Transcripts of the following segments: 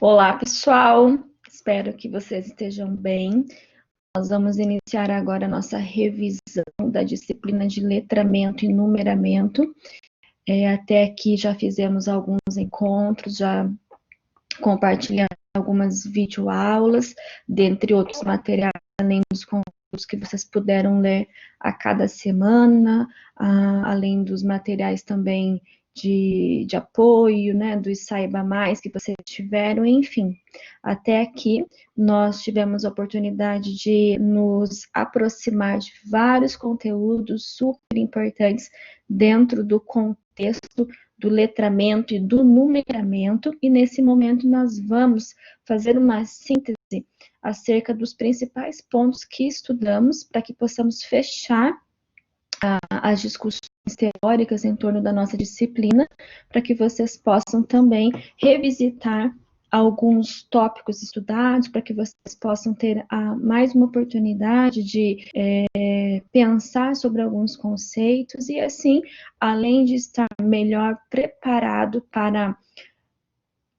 Olá, pessoal. Espero que vocês estejam bem. Nós vamos iniciar agora a nossa revisão da disciplina de letramento e numeramento. Até aqui já fizemos alguns encontros, já compartilhamos algumas videoaulas, dentre outros materiais, além dos conteúdos que vocês puderam ler a cada semana, além dos materiais também de apoio, né, do Saiba Mais que vocês tiveram, enfim. Até aqui, nós tivemos a oportunidade de nos aproximar de vários conteúdos super importantes dentro do contexto do letramento e do numeramento, e nesse momento nós vamos fazer uma síntese acerca dos principais pontos que estudamos para que possamos fechar as discussões teóricas em torno da nossa disciplina, para que vocês possam também revisitar alguns tópicos estudados, para que vocês possam ter mais uma oportunidade de pensar sobre alguns conceitos e assim, além de estar melhor preparado para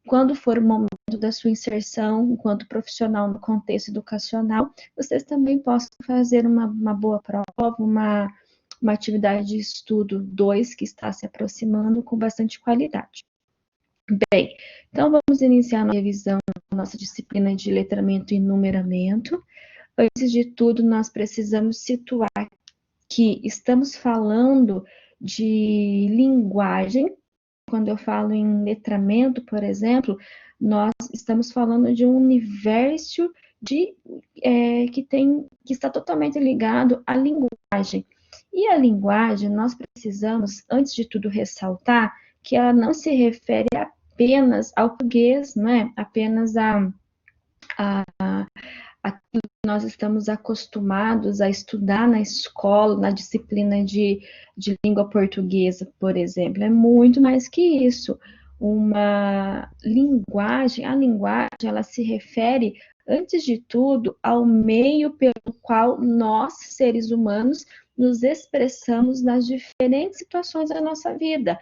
quando for o momento da sua inserção enquanto profissional no contexto educacional, vocês também possam fazer uma boa prova, uma atividade de estudo 2 que está se aproximando com bastante qualidade. Bem, então vamos iniciar a revisão da nossa disciplina de letramento e numeramento. Antes de tudo, nós precisamos situar que estamos falando de linguagem. Quando eu falo em letramento, por exemplo, nós estamos falando de um universo que está totalmente ligado à linguagem. E a linguagem, nós precisamos, antes de tudo, ressaltar que ela não se refere apenas ao português, não é? Apenas aquilo que nós estamos acostumados a estudar na escola, na disciplina de língua portuguesa, por exemplo. É muito mais que isso. A linguagem, ela se refere, antes de tudo, ao meio pelo qual nós, seres humanos, nos expressamos nas diferentes situações da nossa vida.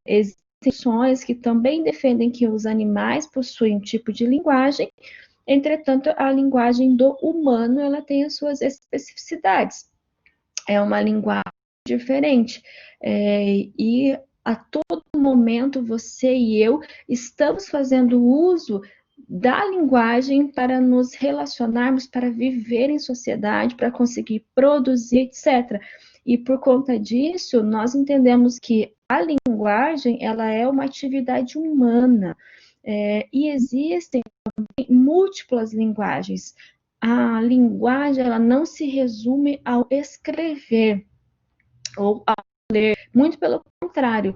Existem instituições que também defendem que os animais possuem um tipo de linguagem. Entretanto, a linguagem do humano, ela tem as suas especificidades. É uma linguagem diferente. E a todo momento, você e eu estamos fazendo uso da linguagem para nos relacionarmos, para viver em sociedade, para conseguir produzir, etc. E por conta disso, nós entendemos que a linguagem, ela é uma atividade humana. E existem múltiplas linguagens. A linguagem, ela não se resume ao escrever ou ao ler, muito pelo contrário.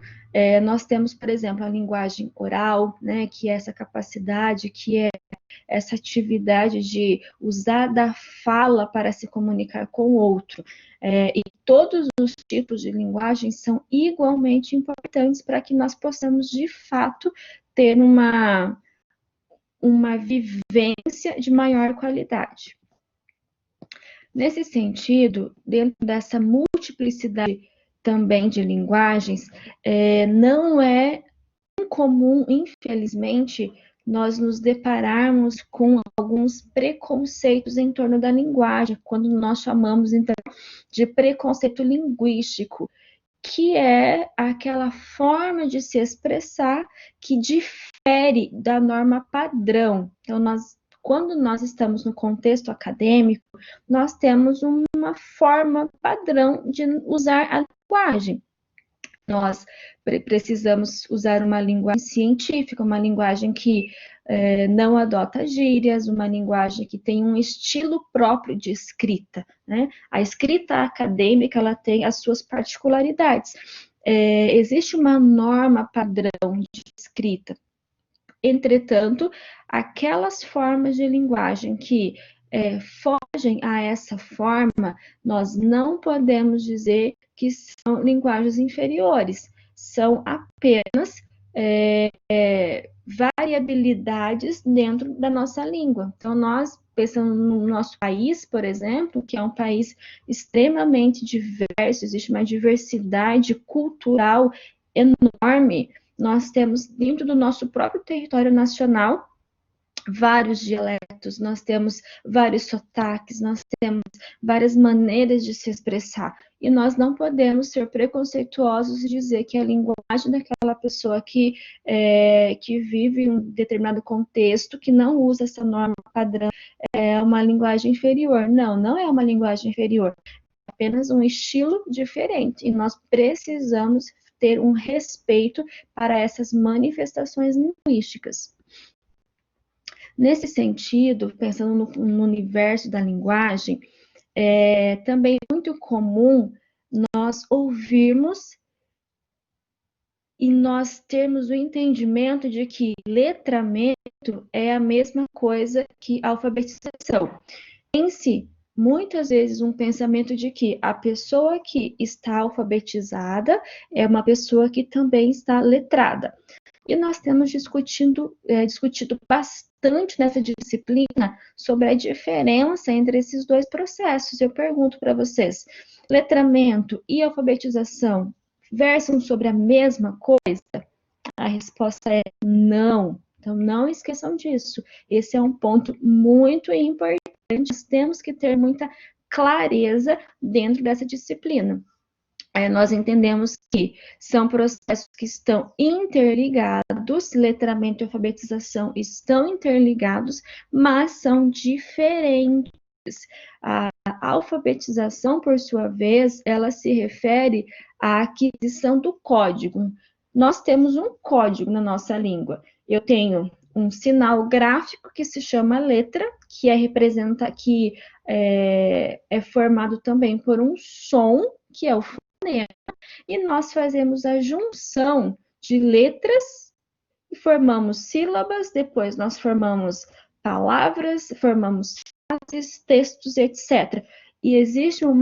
Nós temos, por exemplo, a linguagem oral, né, que é essa capacidade, que é essa atividade de usar da fala para se comunicar com o outro. E todos os tipos de linguagem são igualmente importantes para que nós possamos, de fato, ter uma vivência de maior qualidade. Nesse sentido, dentro dessa multiplicidade também de linguagens, não é incomum, infelizmente, nós nos depararmos com alguns preconceitos em torno da linguagem, quando nós chamamos, então, de preconceito linguístico, que é aquela forma de se expressar que difere da norma padrão. Então, quando nós estamos no contexto acadêmico, nós temos uma forma padrão de usar a linguagem. Nós precisamos usar uma linguagem científica, uma linguagem que não adota gírias, uma linguagem que tem um estilo próprio de escrita, né? A escrita acadêmica, ela tem as suas particularidades. Existe uma norma padrão de escrita. Entretanto, aquelas formas de linguagem que fogem a essa forma, nós não podemos dizer que são linguagens inferiores, são apenas variabilidades dentro da nossa língua. Então, nós pensando no nosso país, por exemplo, que é um país extremamente diverso, existe uma diversidade cultural enorme. nós temos dentro do nosso próprio território nacional vários dialetos, nós temos vários sotaques, nós temos várias maneiras de se expressar. E nós não podemos ser preconceituosos e dizer que a linguagem daquela pessoa que vive em um determinado contexto, que não usa essa norma padrão, é uma linguagem inferior. Não, não é uma linguagem inferior, é apenas um estilo diferente. E nós precisamos ter um respeito para essas manifestações linguísticas. Nesse sentido, pensando no universo da linguagem, também é muito comum nós ouvirmos e nós termos o entendimento de que letramento é a mesma coisa que alfabetização. Tem-se muitas vezes um pensamento de que a pessoa que está alfabetizada é uma pessoa que também está letrada. E nós temos discutido bastante nessa disciplina sobre a diferença entre esses dois processos. Eu pergunto para vocês, letramento e alfabetização versam sobre a mesma coisa? A resposta é não. Então, não esqueçam disso. Esse é um ponto muito importante. Nós temos que ter muita clareza dentro dessa disciplina. Nós entendemos que são processos que estão interligados, letramento e alfabetização estão interligados, mas são diferentes. A alfabetização, por sua vez, ela se refere à aquisição do código. Nós temos um código na nossa língua. Eu tenho um sinal gráfico que se chama letra, que é formado também por um som, que é o fonema, e nós fazemos a junção de letras e formamos sílabas, depois nós formamos palavras, formamos frases, textos, etc. E existe um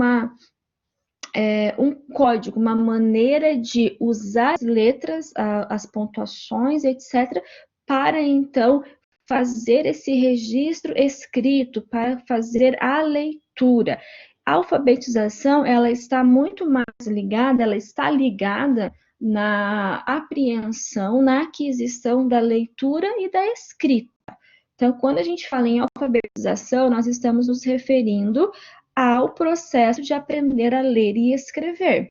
código, uma maneira de usar as letras, as pontuações, etc., para então fazer esse registro escrito, para fazer a leitura. A alfabetização, ela está muito mais ligada, ela está ligada na apreensão, na aquisição da leitura e da escrita. Então, quando a gente fala em alfabetização, nós estamos nos referindo ao processo de aprender a ler e escrever.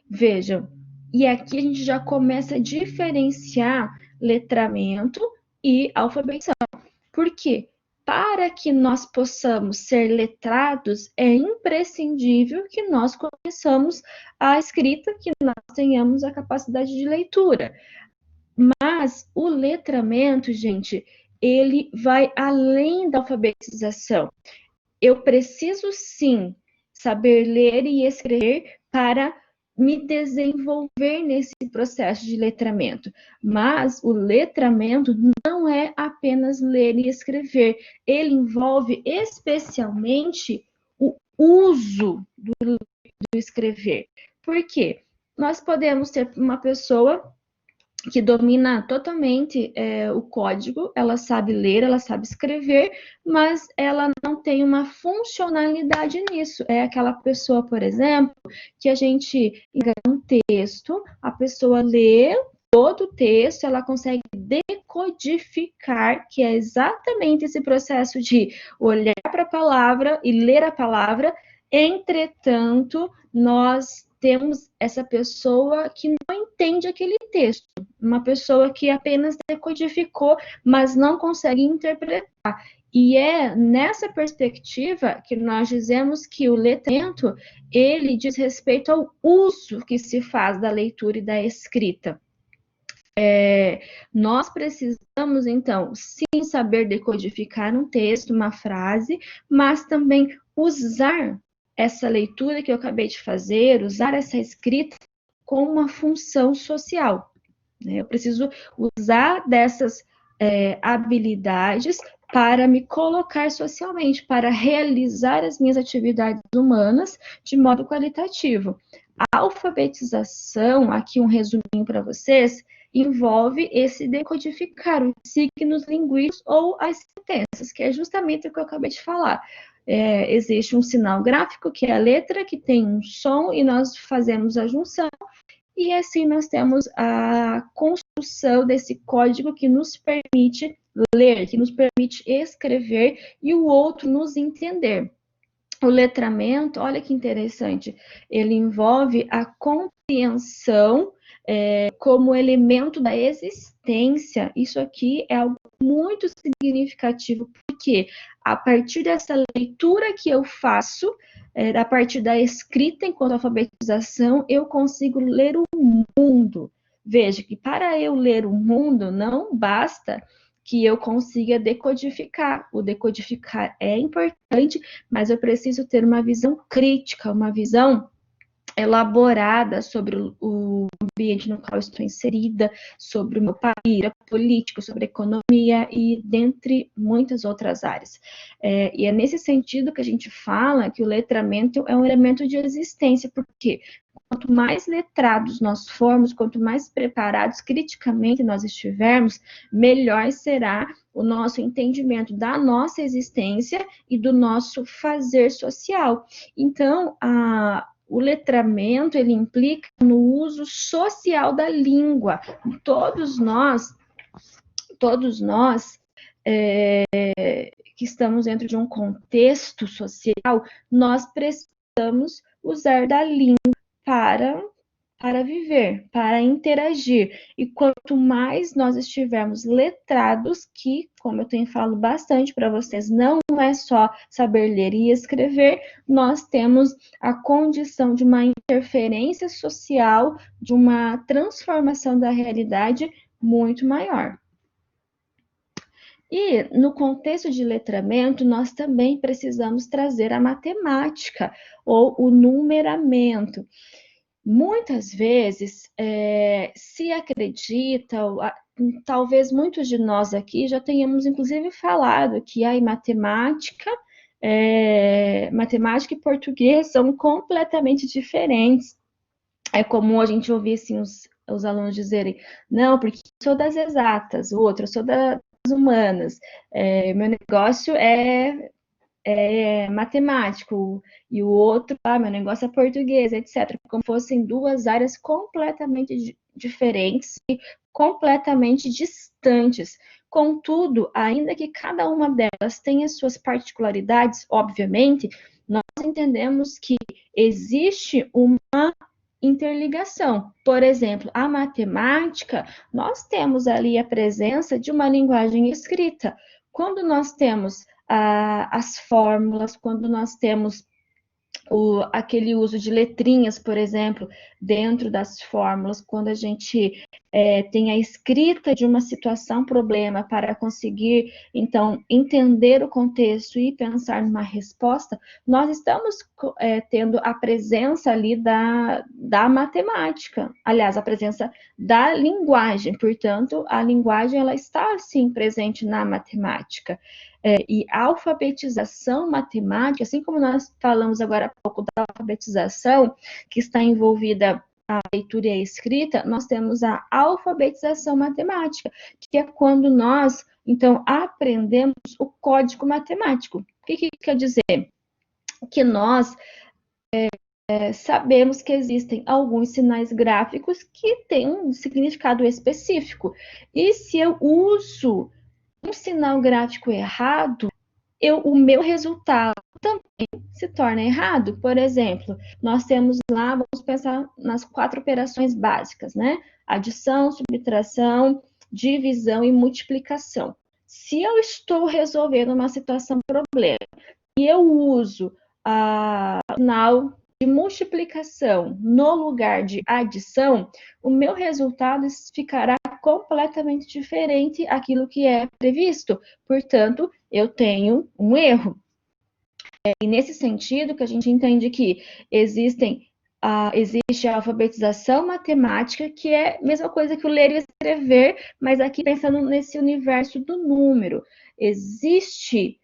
Vejam, e aqui a gente já começa a diferenciar letramento e alfabetização. Por quê? Para que nós possamos ser letrados, é imprescindível que nós conheçamos a escrita, que nós tenhamos a capacidade de leitura. Mas o letramento, gente, ele vai além da alfabetização. Eu preciso, sim, saber ler e escrever para me desenvolver nesse processo de letramento. Mas o letramento não é apenas ler e escrever, ele envolve especialmente o uso do escrever. Por quê? Nós podemos ter uma pessoa que domina totalmente o código, ela sabe ler, ela sabe escrever, mas ela não tem uma funcionalidade nisso. É aquela pessoa, por exemplo, que a gente engana um texto, a pessoa lê todo o texto, ela consegue decodificar, que é exatamente esse processo de olhar para a palavra e ler a palavra. Entretanto, nós temos essa pessoa que não entende aquele texto, uma pessoa que apenas decodificou, mas não consegue interpretar. E é nessa perspectiva que nós dizemos que o letramento, ele diz respeito ao uso que se faz da leitura e da escrita. Nós precisamos, então, sim, saber decodificar um texto, uma frase, mas também usar essa leitura que eu acabei de fazer, usar essa escrita com uma função social. Eu preciso usar dessas habilidades para me colocar socialmente, para realizar as minhas atividades humanas de modo qualitativo. A alfabetização, aqui um resuminho para vocês, envolve esse decodificar os signos linguísticos ou as sentenças, que é justamente o que eu acabei de falar. Existe um sinal gráfico, que é a letra, que tem um som, e nós fazemos a junção, e assim nós temos a construção desse código que nos permite ler, que nos permite escrever e o outro nos entender. O letramento, olha que interessante, ele envolve a compreensão como elemento da existência. Isso aqui é algo muito significativo, porque a partir dessa leitura que eu faço, a partir da escrita enquanto alfabetização, eu consigo ler o mundo. Veja que para eu ler o mundo, não basta que eu consiga decodificar. O decodificar é importante, mas eu preciso ter uma visão crítica, uma visão elaborada sobre o ambiente no qual estou inserida, sobre o meu país, a política, sobre a economia e dentre muitas outras áreas. E é nesse sentido que a gente fala que o letramento é um elemento de existência, porque quanto mais letrados nós formos, quanto mais preparados criticamente nós estivermos, melhor será o nosso entendimento da nossa existência e do nosso fazer social. Então, o letramento, ele implica no uso social da língua. Todos nós que estamos dentro de um contexto social, nós precisamos usar da língua para viver, para interagir. E quanto mais nós estivermos letrados, que, como eu tenho falado bastante para vocês, não é só saber ler e escrever, nós temos a condição de uma interferência social, de uma transformação da realidade muito maior. E no contexto de letramento, nós também precisamos trazer a matemática ou o numeramento. Muitas vezes se acredita, talvez muitos de nós aqui já tenhamos inclusive falado que a matemática e português são completamente diferentes. É comum a gente ouvir assim, os alunos dizerem, não, porque eu sou das exatas, o outro, eu sou das humanas, meu negócio é matemático, e o outro, meu negócio é português, etc. Como fossem duas áreas completamente diferentes e completamente distantes. Contudo, ainda que cada uma delas tenha suas particularidades, obviamente, nós entendemos que existe uma interligação. Por exemplo, a matemática, nós temos ali a presença de uma linguagem escrita. Quando nós temos as fórmulas, quando nós temos aquele uso de letrinhas, por exemplo, dentro das fórmulas, quando a gente tem a escrita de uma situação, problema, para conseguir, então, entender o contexto e pensar numa resposta, nós estamos tendo a presença ali da matemática, aliás, a presença da linguagem, portanto, a linguagem, ela está, sim, presente na matemática. E a alfabetização matemática, assim como nós falamos agora há pouco da alfabetização, que está envolvida a leitura e a escrita, nós temos a alfabetização matemática, que é quando nós, então, aprendemos o código matemático. O que quer dizer? Que nós sabemos que existem alguns sinais gráficos que têm um significado específico. E se eu uso um sinal gráfico errado, o meu resultado também se torna errado. Por exemplo, nós temos lá, vamos pensar nas 4 operações básicas, né? Adição, subtração, divisão e multiplicação. Se eu estou resolvendo uma situação problema e eu uso o sinal de multiplicação no lugar de adição, o meu resultado ficará completamente diferente daquilo que é previsto. Portanto, eu tenho um erro. E nesse sentido que a gente entende que existe a alfabetização matemática, que é a mesma coisa que o ler e escrever, mas aqui pensando nesse universo do número. Existem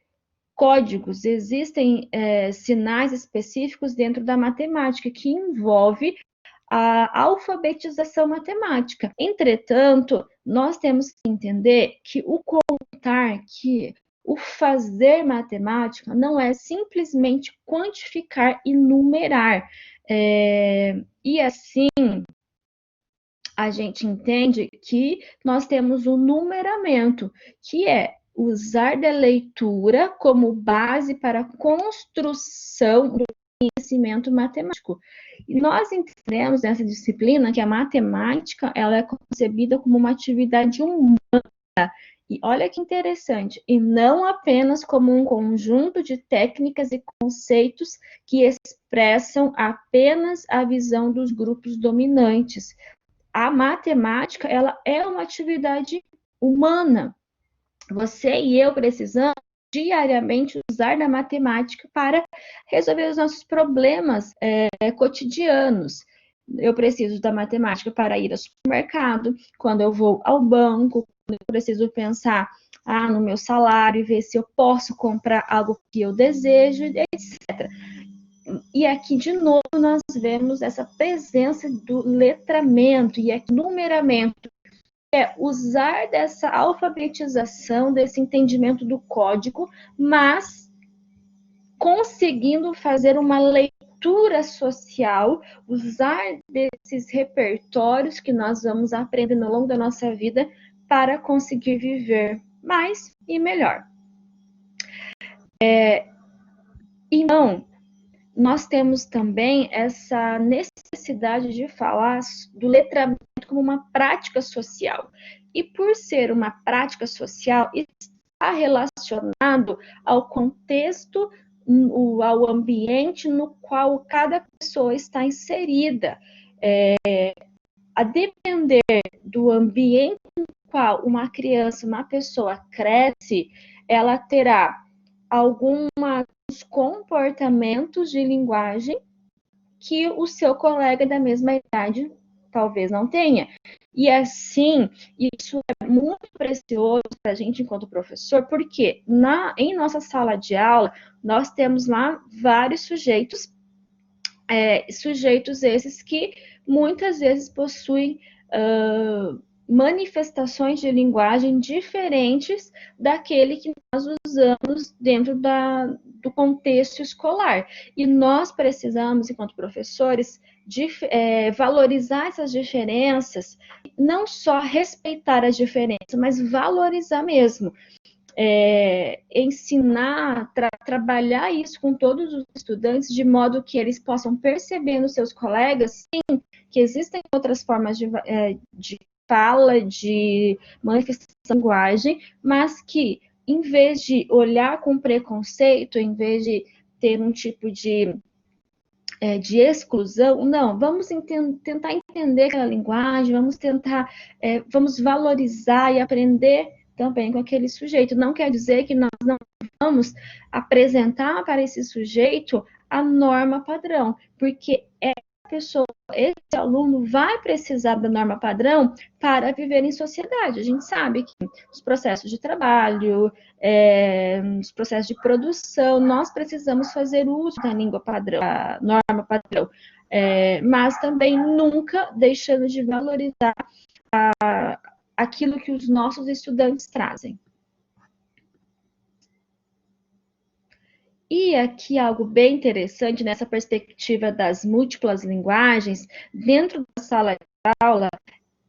códigos, existem sinais específicos dentro da matemática que envolve a alfabetização matemática. Entretanto, nós temos que entender que o contar, que o fazer matemática não é simplesmente quantificar e numerar. E assim, a gente entende que nós temos o numeramento, que é usar da leitura como base para a construção do conhecimento matemático. E nós entendemos nessa disciplina que a matemática ela é concebida como uma atividade humana. E olha que interessante, e não apenas como um conjunto de técnicas e conceitos que expressam apenas a visão dos grupos dominantes. A matemática, ela é uma atividade humana. Você e eu precisamos diariamente usar da matemática para resolver os nossos problemas cotidianos. Eu preciso da matemática para ir ao supermercado, quando eu vou ao banco, quando eu preciso pensar no meu salário e ver se eu posso comprar algo que eu desejo, etc. E aqui, de novo, nós vemos essa presença do letramento e numeramento, é usar dessa alfabetização, desse entendimento do código, mas conseguindo fazer uma leitura social, usar desses repertórios que nós vamos aprendendo ao longo da nossa vida para conseguir viver mais e melhor. Então, nós temos também essa necessidade de falar do letramento como uma prática social. E por ser uma prática social, está relacionado ao contexto, ao ambiente no qual cada pessoa está inserida. A depender do ambiente no qual uma criança, uma pessoa cresce, ela terá alguns comportamentos de linguagem que o seu colega da mesma idade talvez não tenha. E assim, isso é muito precioso para a gente enquanto professor, porque em nossa sala de aula, nós temos lá vários sujeitos, sujeitos esses que muitas vezes possuem manifestações de linguagem diferentes daquele que nós usamos dentro do contexto escolar. E nós precisamos, enquanto professores, valorizar essas diferenças, não só respeitar as diferenças, mas valorizar mesmo. Ensinar, trabalhar isso com todos os estudantes, de modo que eles possam perceber nos seus colegas, sim, que existem outras formas de fala, de manifestação de linguagem, mas que, em vez de olhar com preconceito, em vez de ter um tipo de exclusão, não, vamos tentar entender aquela linguagem, vamos valorizar e aprender também com aquele sujeito. Não quer dizer que nós não vamos apresentar para esse sujeito a norma padrão, porque esse aluno vai precisar da norma padrão para viver em sociedade. A gente sabe que os processos de trabalho, os processos de produção, nós precisamos fazer uso da língua padrão, da norma padrão, mas também nunca deixando de valorizar aquilo que os nossos estudantes trazem. E aqui algo bem interessante nessa perspectiva das múltiplas linguagens, dentro da sala de aula,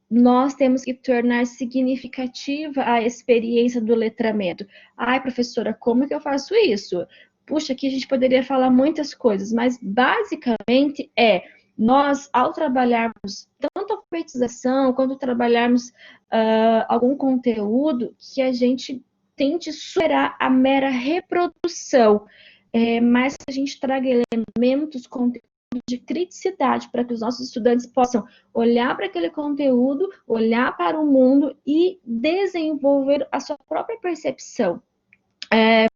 nós temos que tornar significativa a experiência do letramento. Ai, professora, como que eu faço isso? Puxa, aqui a gente poderia falar muitas coisas, mas basicamente nós, ao trabalharmos tanto a alfabetização, quanto trabalharmos algum conteúdo, que a gente tente superar a mera reprodução, mas que a gente traga elementos, conteúdos de criticidade para que os nossos estudantes possam olhar para aquele conteúdo, olhar para o mundo e desenvolver a sua própria percepção.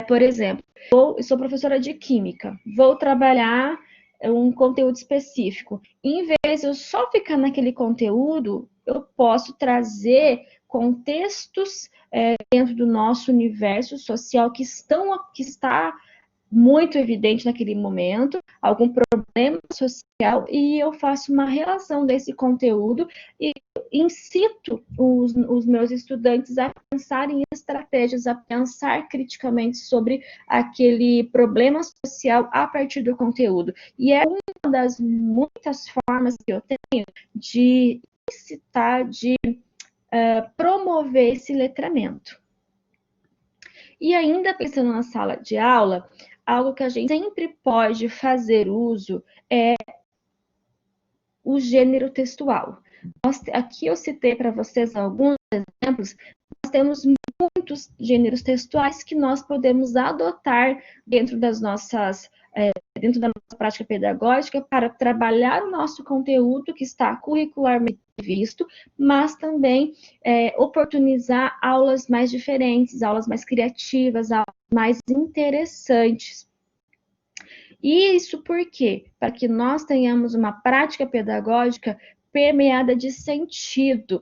Por exemplo, eu sou professora de química, vou trabalhar um conteúdo específico. Em vez de eu só ficar naquele conteúdo, eu posso trazer contextos dentro do nosso universo social que está muito evidente naquele momento, algum problema social, e eu faço uma relação desse conteúdo e incito os meus estudantes a pensar em estratégias, a pensar criticamente sobre aquele problema social a partir do conteúdo. E é uma das muitas formas que eu tenho de solicitar, de promover esse letramento. E ainda pensando na sala de aula, algo que a gente sempre pode fazer uso é o gênero textual. Aqui eu citei para vocês alguns exemplos. Nós temos muitos gêneros textuais que nós podemos adotar dentro da nossa prática pedagógica para trabalhar o nosso conteúdo que está curricularmente visto, mas também oportunizar aulas mais diferentes, aulas mais criativas, aulas mais interessantes. E isso por quê? Para que nós tenhamos uma prática pedagógica permeada de sentido.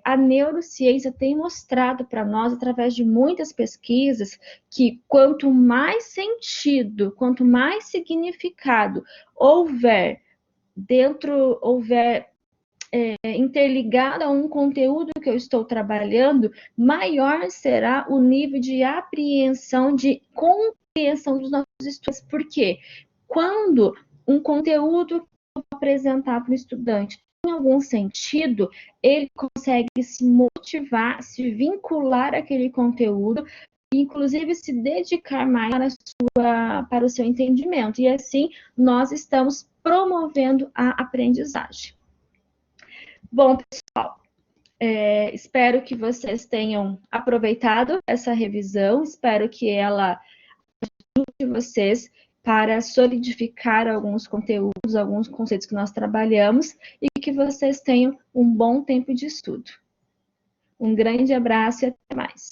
A neurociência tem mostrado para nós, através de muitas pesquisas, que quanto mais sentido, quanto mais significado houver interligado a um conteúdo que eu estou trabalhando, maior será o nível de apreensão, de compreensão dos nossos estudos. Por quê? Quando um conteúdo que eu vou apresentar para o estudante tem algum sentido, ele consegue se motivar, se vincular àquele conteúdo, inclusive se dedicar mais para o seu entendimento. E assim, nós estamos promovendo a aprendizagem. Bom, pessoal, espero que vocês tenham aproveitado essa revisão, espero que ela ajude vocês para solidificar alguns conteúdos, alguns conceitos que nós trabalhamos e que vocês tenham um bom tempo de estudo. Um grande abraço e até mais.